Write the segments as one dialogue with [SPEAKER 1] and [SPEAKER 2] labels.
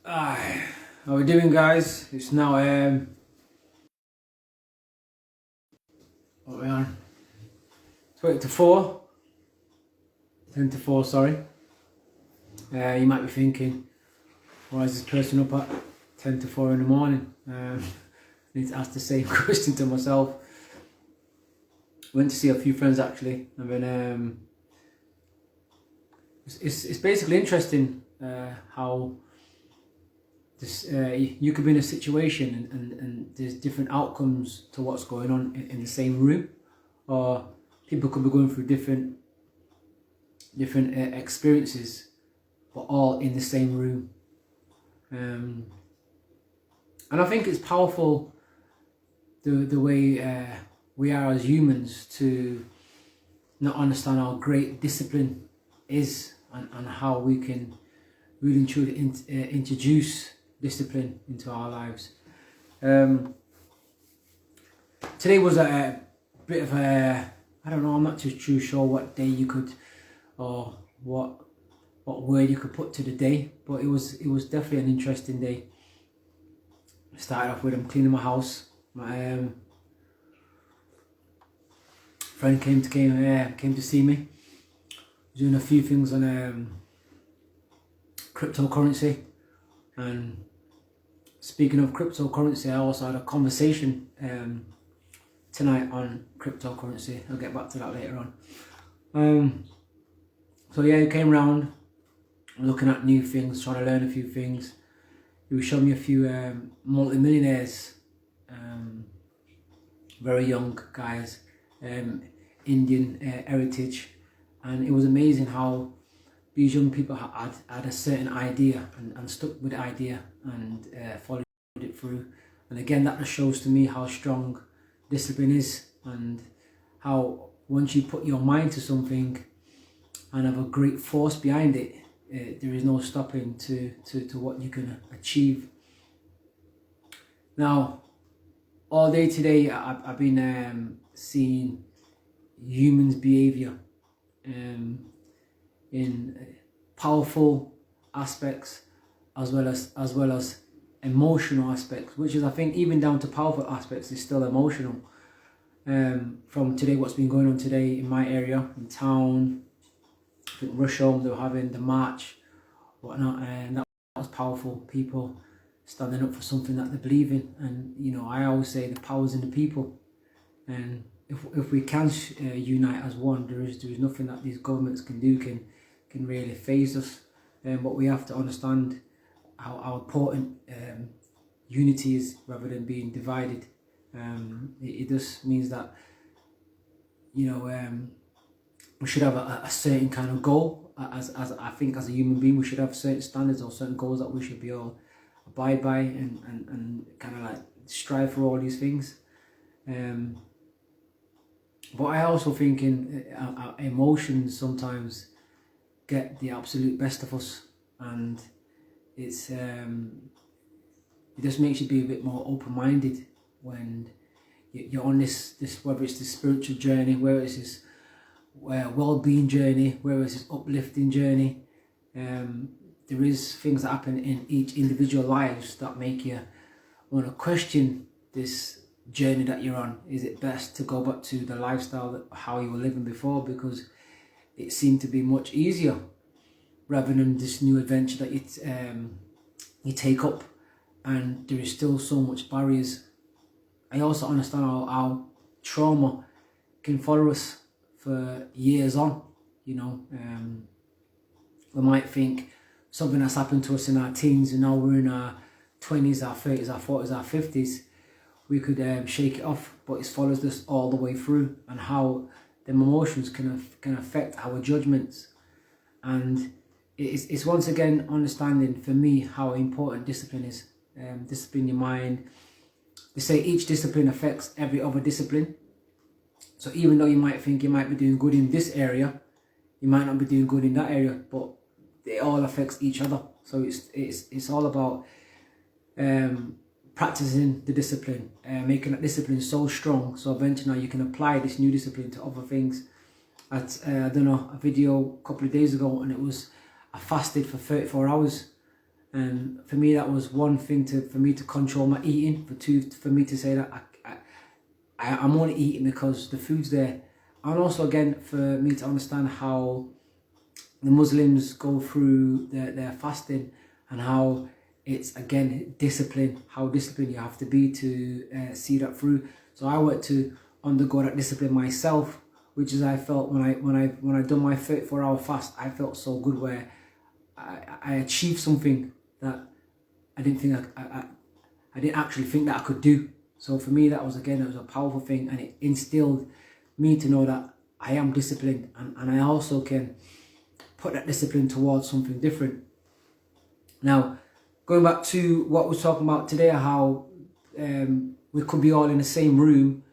[SPEAKER 1] How we doing, guys? It's now what are we on? 20 to 4. 10 to 4, sorry. You might be thinking, why is this person up at 10 to 4 in the morning? I need to ask the same question to myself. Went to see a few friends actually, and then it's basically interesting how this you could be in a situation and there's different outcomes to what's going on in the same room, or people could be going through different experiences, but all in the same room. And I think it's powerful the way we are as humans to not understand how great discipline is, and how we can really and truly introduce discipline into our lives. Today was a bit of a, I don't know, I'm not too sure what day you could, or what word you could put to the day, but it was definitely an interesting day. I started off with I'm cleaning my house. My friend came to see me. Doing a few things on cryptocurrency, and speaking of cryptocurrency, I also had a conversation tonight on cryptocurrency. I'll get back to that later on. So yeah, he came round looking at new things, trying to learn a few things. He was showing me a few multi-millionaires, very young guys, Indian heritage, and it was amazing how these young people had a certain idea and stuck with the idea and followed it through. And again, that just shows to me how strong discipline is, and how once you put your mind to something and have a great force behind it, there is no stopping to what you can achieve. Now, all day today, I've been seeing humans' behaviour in powerful aspects as well as emotional aspects, which is, I think, even down to powerful aspects is still emotional. From today, what's been going on today in my area, in town, I think Russia, they were having the march, whatnot, and that was powerful. People standing up for something that they believe in, and you know, I always say the power's in the people, and if we can unite as one, there is nothing that these governments can do can really phase us. But we have to understand how important unity is, rather than being divided. It just means that, you know, we should have a certain kind of goal. As I think as a human being, we should have certain standards or certain goals that we should be all abide by, and kind of like strive for all these things. But I also think our emotions sometimes get the absolute best of us, and it's it just makes you be a bit more open-minded when you're on this whether it's this spiritual journey, whether it's this well-being journey, whether it's this uplifting journey. There is things that happen in each individual lives that make you want to question this journey that you're on. Is it best to go back to the lifestyle how you were living before, because it seemed to be much easier, rather than this new adventure that you take up, and there is still so much barriers. I also understand how trauma can follow us for years on. You know, we might think something that's happened to us in our teens, and now we're in our 20s, our 30s, our 40s, our 50s, we could shake it off, but it follows us all the way through, and how the emotions can affect our judgments. And it's once again understanding for me how important discipline is. Discipline your mind. They say each discipline affects every other discipline. So even though you might think you might be doing good in this area, you might not be doing good in that area, but it all affects each other. So it's all about practicing the discipline, making that discipline so strong, so eventually now you can apply this new discipline to other things. I done a video a couple of days ago, and it was I fasted for 34 hours, And for me, that was one thing for me to control my eating. For me to say that I'm only eating because the food's there. And also, again, for me to understand how the Muslims go through their fasting, and how it's, again, discipline, how disciplined you have to be to see that through. So I went to undergo that discipline myself, which is, I felt when I done my 34-hour fast, I felt so good, where I achieved something that I didn't think I didn't actually think that I could do. So for me, that was a powerful thing, and it instilled me to know that I am disciplined, and I also can put that discipline towards something different. Now, going back to what we're talking about today, how we could be all in the same room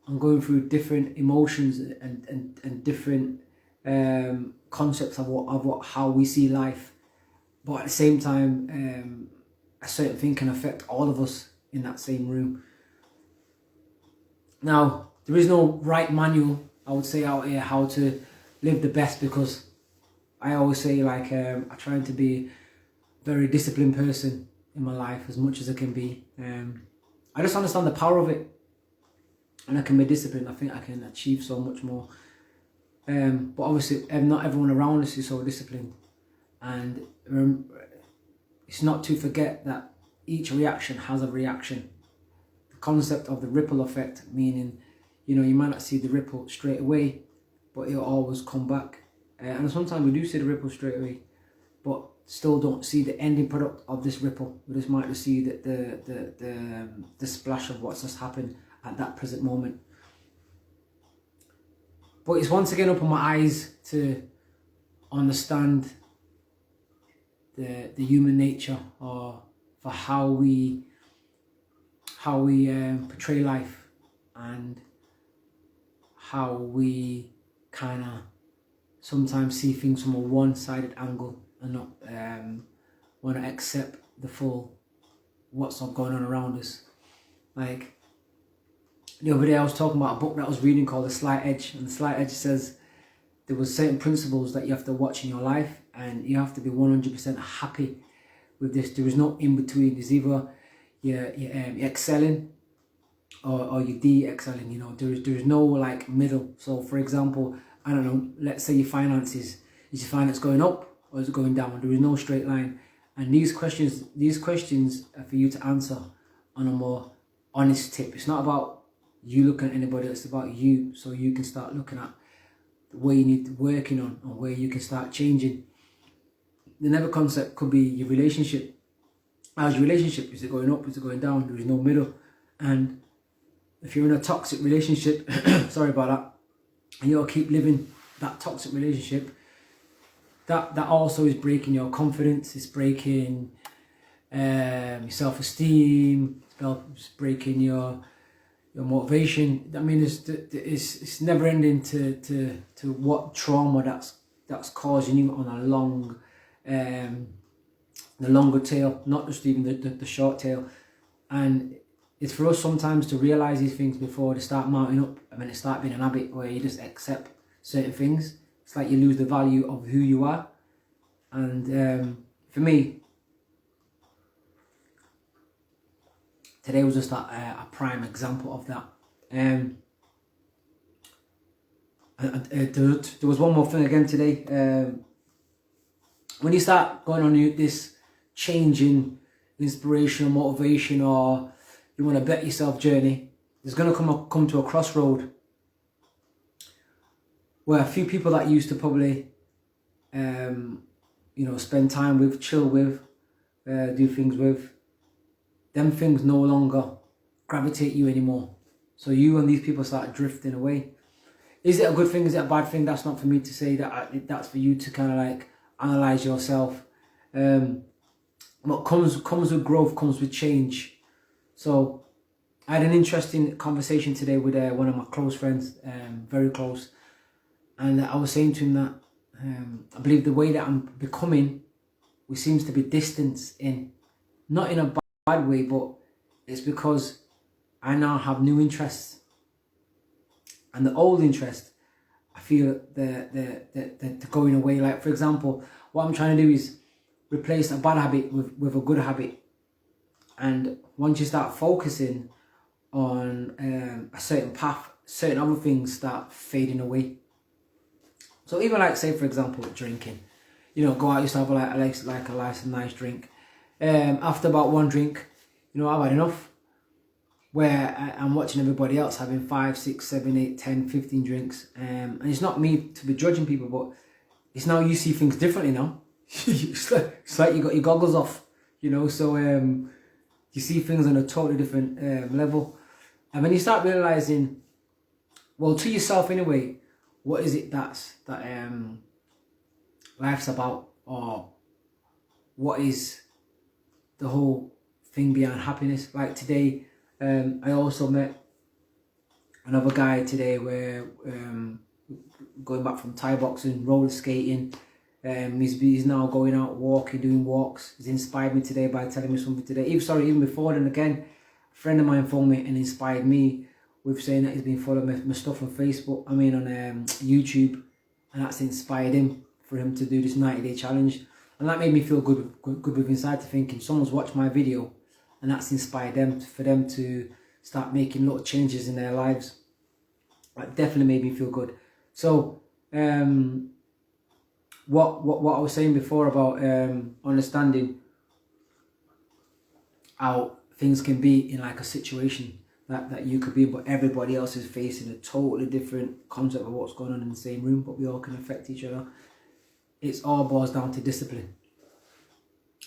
[SPEAKER 1] and going through different emotions and different concepts of how we see life, but at the same time, a certain thing can affect all of us in that same room. Now, there is no right manual, I would say, out here how to live the best, because I always say, like, I try to be a very disciplined person in my life as much as I can be. I just understand the power of it, and I can be disciplined. I think I can achieve so much more. But obviously, not everyone around us is so disciplined, and it's not to forget that each reaction has a reaction. The concept of the ripple effect, meaning, you might not see the ripple straight away, but it'll always come back. And sometimes we do see the ripple straight away, but still don't see the ending product of this ripple. We just might see the splash of what's just happened at that present moment. But it's once again opened my eyes to understand the human nature, or for how we portray life, and how we kind of sometimes see things from a one-sided angle, and not want to accept the full what's going on around us. Like, the other day I was talking about a book that I was reading called The Slight Edge, and The Slight Edge says there was certain principles that you have to watch in your life, and you have to be 100% happy with this. There is no in between. There's either you're excelling or you're de-excelling. There is no like middle. So for example, I don't know, let's say your finances, is your finance going up or is it going down? There is no straight line. And these questions are for you to answer on a more honest tip. It's not about you looking at anybody, it's about you, so you can start looking at where you need to working on, or where you can start changing. The never concept could be your relationship. How's your relationship? Is it going up? Is it going down? There is no middle. And if you're in a toxic relationship, sorry about that, and you'll keep living that toxic relationship, that also is breaking your confidence. It's breaking your self-esteem. It's breaking your motivation. I mean, it's never ending to what trauma that's causing you on a long, the longer tail, not just even the short tail. And it's for us sometimes to realise these things before they start mounting up, and then it start being an habit where you just accept certain things. It's like you lose the value of who you are. And for me, today was just a prime example of that. There was one more thing again today. When you start going on this changing inspirational motivation, or you want to bet yourself journey, there's going to come to a crossroad where a few people that used to probably spend time with, chill with, do things with, them things no longer gravitate you anymore. So you and these people start drifting away. Is it a good thing? Is it a bad thing? That's not for me to say. That's for you to kind of like analyze yourself. What comes with growth comes with change. So I had an interesting conversation today with one of my close friends, very close, and I was saying to him that I believe the way that I'm becoming, we seems to be distance in, not in a bad way, but it's because I now have new interests, and the old interest, I feel they're going away. Like, for example, what I'm trying to do is, replace a bad habit with a good habit. And once you start focusing on a certain path, certain other things start fading away. So even like, say for example, drinking, you know, go out, you used to have a nice drink. After about one drink, you know, I've had enough. Where I'm watching everybody else having 5, 6, 7, 8, 10, 15 drinks. And it's not me to be judging people, but it's now you see things differently now. It's like you got your goggles off, you know, so you see things on a totally different level. And when you start realizing, well, to yourself anyway, what is it that life's about, or what is the whole thing behind happiness? Like today, I also met another guy today where going back from Thai boxing, roller skating. He's now going out walking, doing walks. He's inspired me today by telling me something today. Even before then, again, a friend of mine phoned me and inspired me with saying that he's been following my stuff on Facebook, on YouTube, and that's inspired him for him to do this 90-day challenge. And that made me feel good with inside, to thinking someone's watched my video and that's inspired them, for them to start making little changes in their lives. That definitely made me feel good. So what I was saying before about understanding how things can be in like a situation that you could be, but everybody else is facing a totally different concept of what's going on in the same room, but we all can affect each other. It's all boils down to discipline.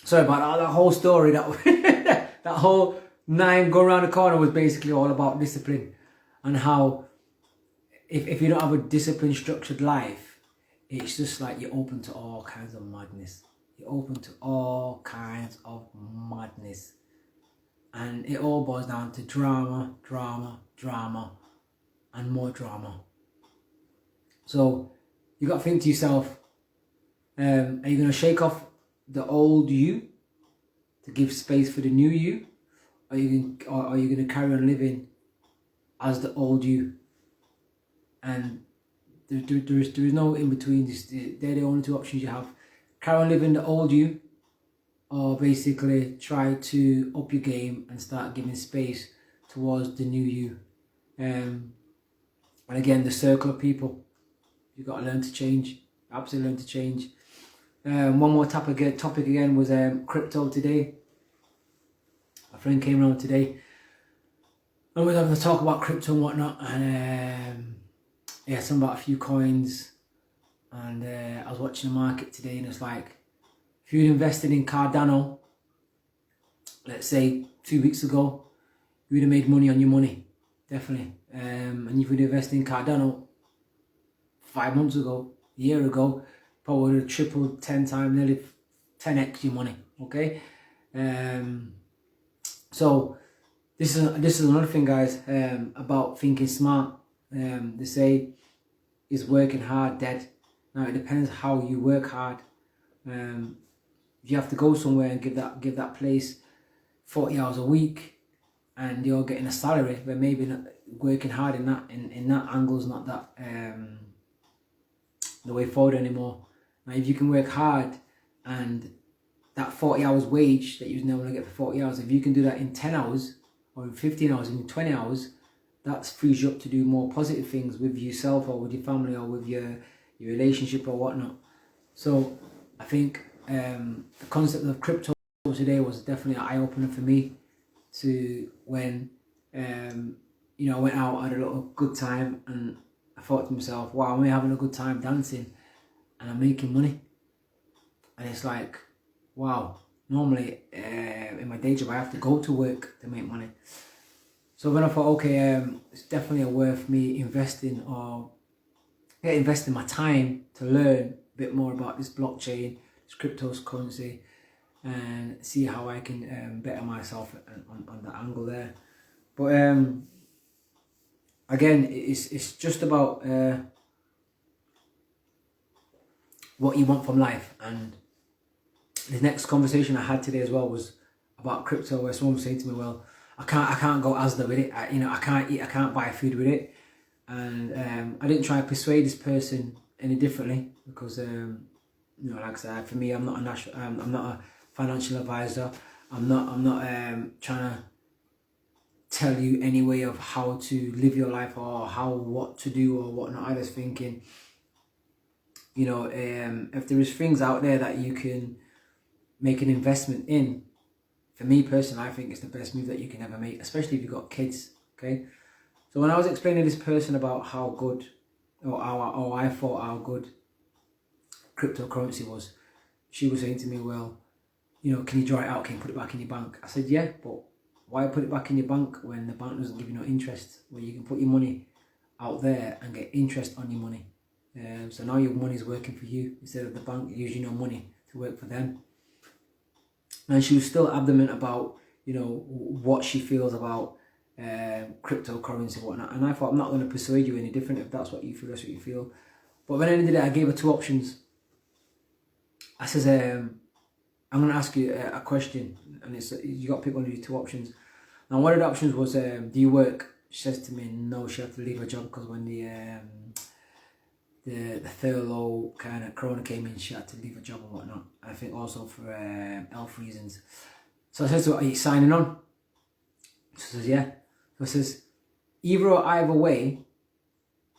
[SPEAKER 1] Sorry about that whole story, that whole 9 going around the corner was basically all about discipline, and how if you don't have a disciplined, structured life, it's just like you're open to all kinds of madness. You're open to all kinds of madness. And it all boils down to drama, drama, drama, and more drama. So you got to think to yourself, are you going to shake off the old you to give space for the new you? Or are you going to carry on living as the old you? And there is no in between. They're the only 2 options you have. Carry on living the old you, or basically try to up your game and start giving space towards the new you. And again, the circle of people, you've got to learn to change. Absolutely learn to change. One more topic again was crypto today. A friend came around today and we were having to talk about crypto and whatnot, and some about a few coins. And I was watching the market today, and it's like, if you'd invested in Cardano, let's say 2 weeks ago, you would have made money on your money, definitely. And if you'd invested in Cardano 5 months ago, a year ago, probably would have tripled 10 times, nearly 10x your money. Okay, so this is another thing, guys, about thinking smart. They say, is working hard dead? Now it depends how you work hard. If you have to go somewhere and give that place 40 hours a week, and you're getting a salary, but maybe not working hard in that angle is not that the way forward anymore. Now if you can work hard, and that 40 hours wage that you never want to get for 40 hours, if you can do that in 10 hours or in 15 hours, in 20 hours, that frees you up to do more positive things with yourself or with your family or with your relationship or whatnot. So I think the concept of crypto today was definitely an eye-opener for me, to when I went out, I had a little good time, and I thought to myself, wow, I'm having a good time dancing and I'm making money. And it's like, wow, normally in my day job I have to go to work to make money. So when I thought, okay, it's definitely worth me investing my time to learn a bit more about this blockchain, this cryptocurrency, and see how I can better myself on that angle there. But again, it's just about what you want from life. And the next conversation I had today as well was about crypto, where someone was saying to me, well, I can't go Asda with it. I can't buy food with it. And I didn't try to persuade this person any differently, because You know, like I said, for me, I'm not I'm not a financial advisor. I'm not trying to tell you any way of how to live your life or what to do or what not. I was thinking, you know, if there is things out there that you can make an investment in, for me personally, I think it's the best move that you can ever make, especially if you've got kids. Okay, so when I was explaining to this person about how good or I thought how good cryptocurrency was, she was saying to me, well, you know, can you draw it out? Can you put it back in your bank? I said, yeah, but why put it back in your bank when the bank doesn't give you no interest? Where you can put your money out there and get interest on your money. So now your money is working for you instead of the bank using your money to work for them. And she was still adamant about, you know, what she feels about cryptocurrency and whatnot. And I thought, I'm not going to persuade you any different. If that's what you feel, that's what you feel. But when I ended it, I gave her two options. I says, I'm going to ask you a question, and it's you got to pick one of these two options. Now, one of the options was, do you work? She says to me, no, she had to leave her job because when the furlough kind of corona came in, she had to leave her job and whatnot. I think also for health reasons. So I said to her, are you signing on? She says, yeah. So I says, either way,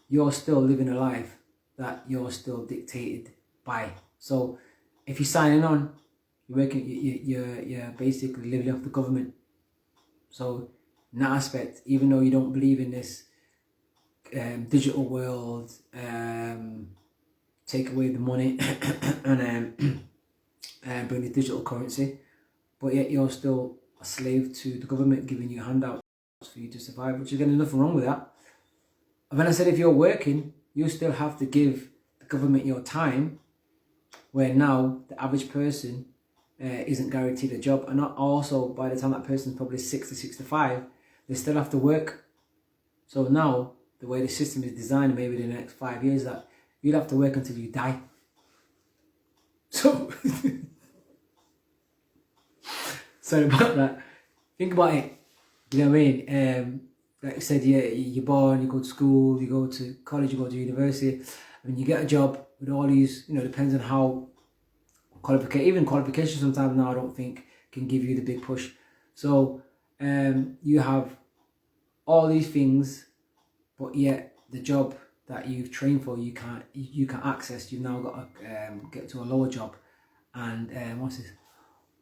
[SPEAKER 1] you're still living a life that you're still dictated by. So if you're signing on, you're working, you're basically living off the government. So in that aspect, even though you don't believe in this digital world, take away the money and bring the digital currency, but yet you're still a slave to the government giving you handouts for you to survive, which again, there's nothing wrong with that. And then I said, if you're working, you still have to give the government your time, where now the average person isn't guaranteed a job, and not also by the time that person's probably 60, 65, they still have to work. So now the way the system is designed, maybe the next 5 years, that you'll have to work until you die. So sorry about that. Think about it. You know what I mean? Like I said, you're born, you go to school, you go to college, you go to university, and you get a job with all these, you know, depends on how even qualifications sometimes now I don't think can give you the big push. So you have all these things, but yet the job that you've trained for, you can't access. You've now got to get to a lower job. And what's this?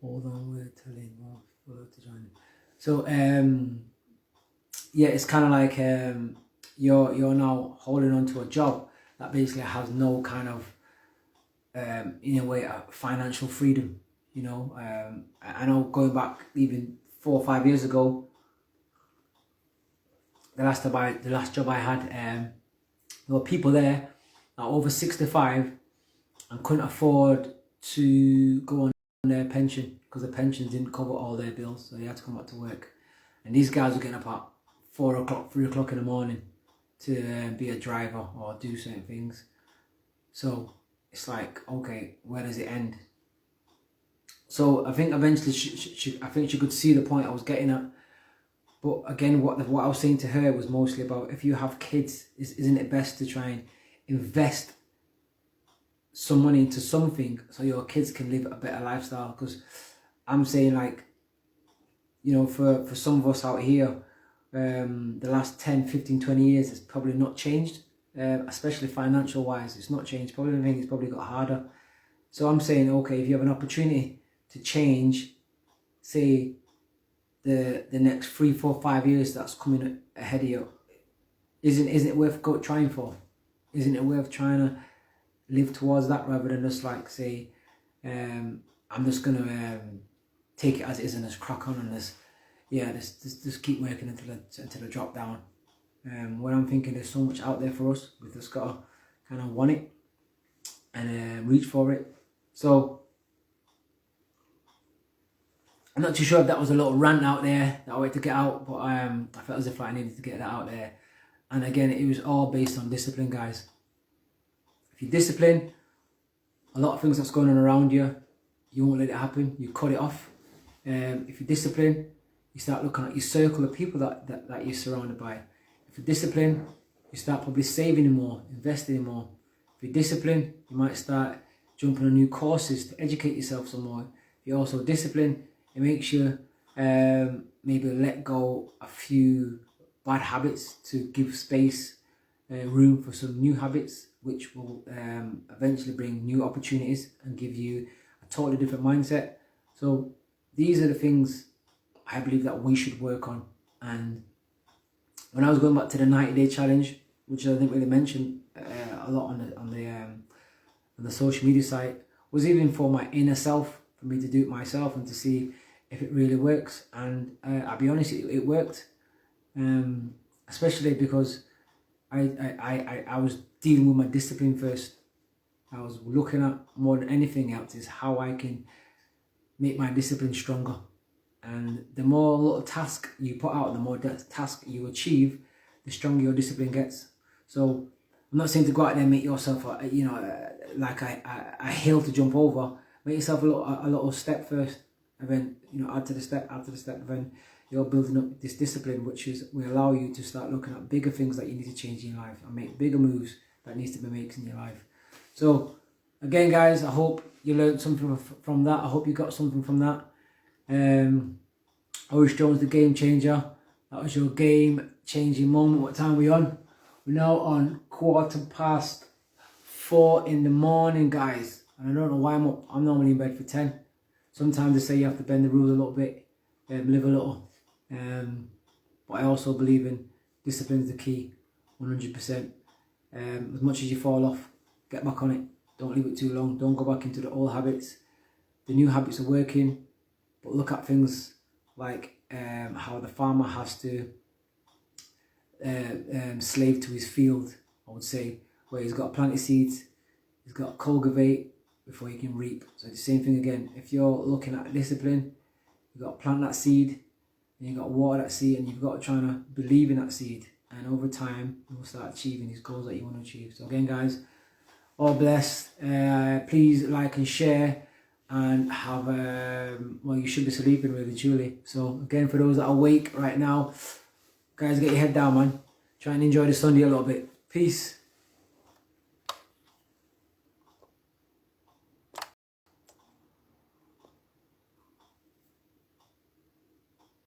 [SPEAKER 1] Hold on, we're telling more to join. So yeah, it's kind of like you're now holding on to a job that basically has no kind of in a way financial freedom. You know, I know going back even 4 or 5 years ago, the last job I had, there were people there that were over 65 and couldn't afford to go on their pension because the pensions didn't cover all their bills, so they had to come back to work. And these guys were getting up at 4 o'clock, 3 o'clock in the morning to be a driver or do certain things. So it's like, okay, where does it end? So I think eventually she could see the point I was getting at. But again, what I was saying to her was mostly about, if you have kids, isn't it best to try and invest some money into something so your kids can live a better lifestyle? Because I'm saying, like, you know, for some of us out here, the last 10, 15, 20 years, it's probably not changed, especially financial wise. It's not changed. Probably the thing it's probably got harder. So I'm saying, okay, if you have an opportunity to change, say, the next 3, 4, 5 years that's coming ahead of you, isn't it worth trying for? Isn't it worth trying to live towards that, rather than just like say, I'm just gonna take it as it is and just crack on and just keep working until I drop down. When I'm thinking there's so much out there for us, we've just got to kind of want it and reach for it. So I'm not too sure if that was a little rant out there that I wanted to get out, but I felt as if I needed to get that out there. And again, it was all based on discipline, guys. If you discipline, a lot of things that's going on around you, you won't let it happen. You cut it off. If you discipline, you start looking at your circle of people that you're surrounded by. If you discipline, you start probably saving more, investing more. If you discipline, you might start jump on new courses to educate yourself some more. If you're also disciplined, it makes you maybe let go a few bad habits to give space, room for some new habits, which will eventually bring new opportunities and give you a totally different mindset. So these are the things I believe that we should work on. And when I was going back to the 90-day challenge, which I didn't really mention a lot on the social media site, was even for my inner self, for me to do it myself and to see if it really works. And I'll be honest, it worked, especially because I was dealing with my discipline first. I was looking at, more than anything else, is how I can make my discipline stronger. And the more little task you put out, the more task you achieve, the stronger your discipline gets. So I'm not saying to go out there and make yourself like a hill to jump over. Make yourself a little step first, and then add to the step, and then you're building up this discipline, which will allow you to start looking at bigger things that you need to change in your life and make bigger moves that needs to be made in your life. So again, guys, I hope you learned something from that. I hope you got something from that. Horace Jones, the Game Changer. That was your game changing moment. What time are we on? We're now on 4:15 in the morning, guys. And I don't know why I'm up. I'm normally in bed for 10. Sometimes they say you have to bend the rules a little bit, live a little. But I also believe in discipline is the key, 100%. As much as you fall off, get back on it. Don't leave it too long. Don't go back into the old habits. The new habits are working, but look at things like how the farmer has to slave to his field, I would say, where he's got to plant his seeds, he's got to cultivate before he can reap. So the same thing again. If you're looking at discipline, you've got to plant that seed, and you've got to water that seed, and you've got to try to believe in that seed. And over time, you'll start achieving these goals that you want to achieve. So again, guys, all blessed. Please like and share, and have well, you should be sleeping really, truly. So again, for those that are awake right now, guys, get your head down, man. Try and enjoy the Sunday a little bit. Peace.